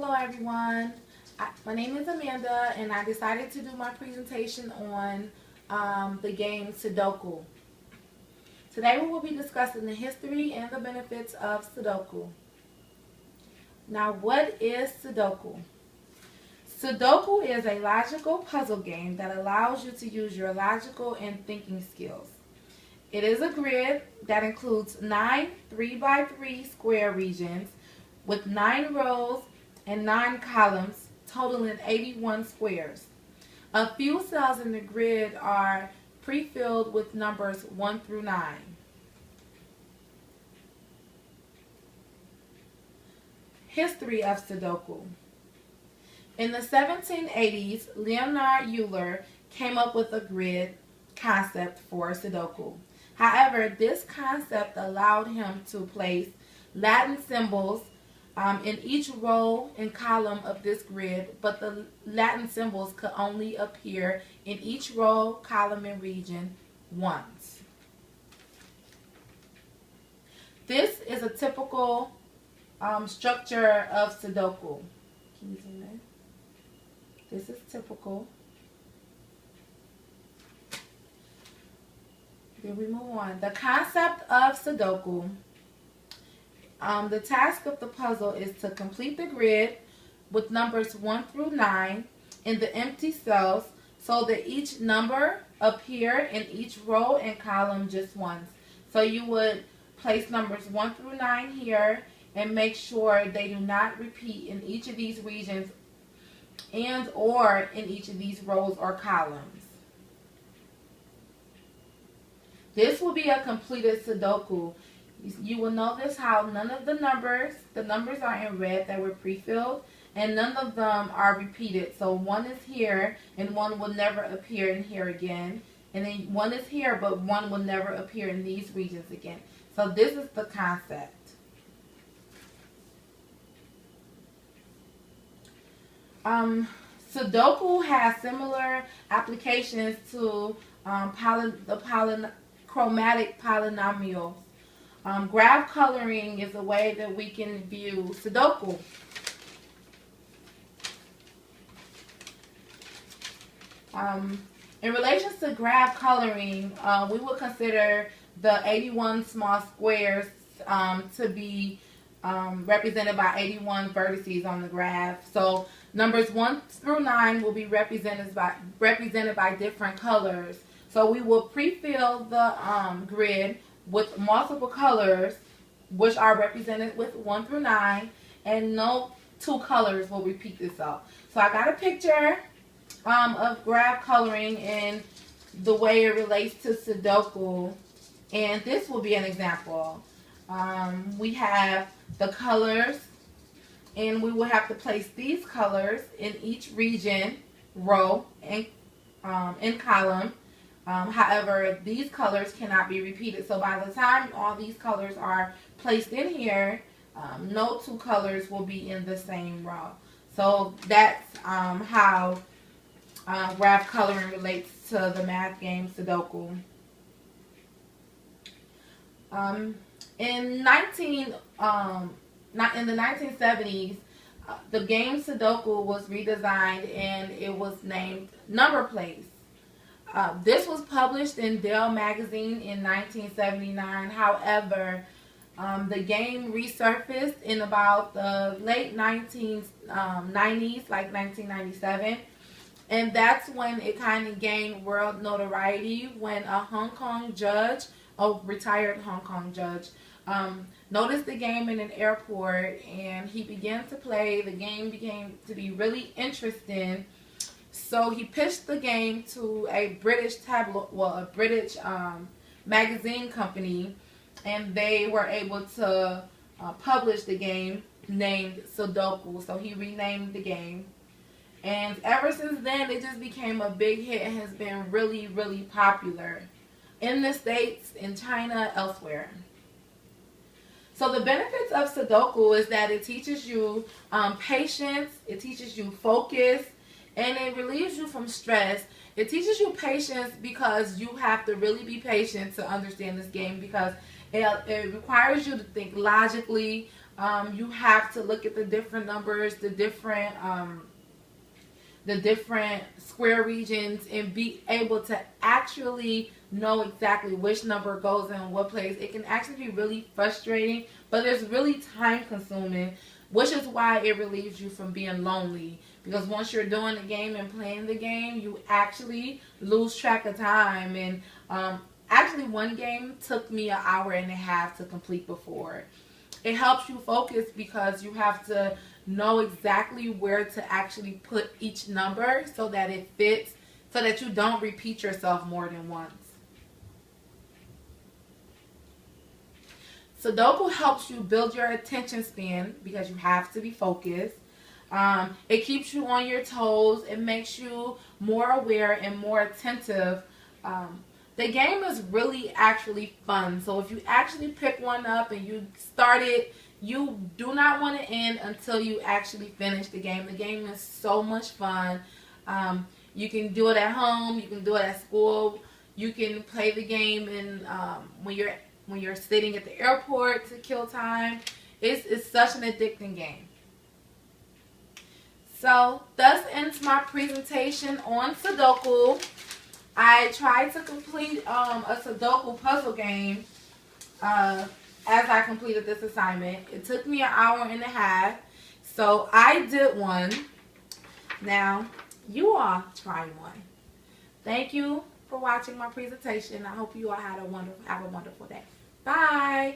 Hello everyone, my name is Amanda and I decided to do my presentation on the game Sudoku. Today we will be discussing the history and the benefits of Sudoku. Now what is Sudoku? Sudoku is a logical puzzle game that allows you to use your logical and thinking skills. It is a grid that includes 9 3x3 square regions with 9 rows and 9 columns, totaling 81 squares. A few cells in the grid are pre-filled with numbers 1 through 9. History of Sudoku. In the 1780s, Leonhard Euler came up with a grid concept for Sudoku. However, this concept allowed him to place Latin symbols in each row and column of this grid, but the Latin symbols could only appear in each row, column, and region once. This is a typical structure of Sudoku. Can you zoom in? This is typical. Then we move on. The concept of Sudoku. The task of the puzzle is to complete the grid with numbers 1 through 9 in the empty cells so that each number appear in each row and column just once. So you would place numbers 1 through 9 here and make sure they do not repeat in each of these regions and or in each of these rows or columns. This will be a completed Sudoku. You will notice how none of the numbers are in red that were pre-filled, and none of them are repeated. So one is here, and one will never appear in here again. And then one is here, but one will never appear in these regions again. So this is the concept. Sudoku has similar applications to the chromatic polynomials. Graph coloring is a way that we can view Sudoku. In relation to graph coloring, we would consider the 81 small squares to be represented by 81 vertices on the graph. So numbers 1 through 9 will be represented by different colors. So we will pre-fill the grid with multiple colors, which are represented with 1 through 9, and no two colors will repeat themselves. So I got a picture of graph coloring and the way it relates to Sudoku, and this will be an example. We have the colors, and we will have to place these colors in each region, row, and in column. However, these colors cannot be repeated. So by the time all these colors are placed in here, no two colors will be in the same row. So that's how graph coloring relates to the math game Sudoku. In the 1970s, the game Sudoku was redesigned and it was named Number Place. This was published in Dell magazine in 1979. However, the game resurfaced in about the late 1990s, like 1997. And that's when it kind of gained world notoriety when a Hong Kong judge, a retired Hong Kong judge, noticed the game in an airport and he began to play. The game began to be really interesting. So he pitched the game to a British magazine company, and they were able to publish the game named Sudoku. So he renamed the game, and ever since then it just became a big hit and has been really, really popular in the States, in China, elsewhere. So the benefits of Sudoku is that it teaches you patience, it teaches you focus, and it relieves you from stress. It teaches you patience because you have to really be patient to understand this game, because it requires you to think logically, You have to look at the different numbers, the different square regions, and be able to actually know exactly which number goes in what place. It can actually be really frustrating, but it's really time consuming, which is why it relieves you from being lonely. Because once you're doing the game and playing the game, you actually lose track of time. And actually, one game took me an hour and a half to complete before. It helps you focus because you have to know exactly where to actually put each number so that it fits, so that you don't repeat yourself more than once. Sudoku helps you build your attention span because you have to be focused. It keeps you on your toes. It makes you more aware and more attentive. The game is really actually fun. So if you actually pick one up and you start it, you do not want to end until you actually finish the game. The game is so much fun. You can do it at home. You can do it at school. You can play the game and when you're sitting at the airport to kill time. It's such an addicting game. So thus ends my presentation on Sudoku. I tried to complete a Sudoku puzzle game as I completed this assignment. It took me an hour and a half. So I did one. Now, you all try one. Thank you for watching my presentation. I hope you all have a wonderful day. Bye.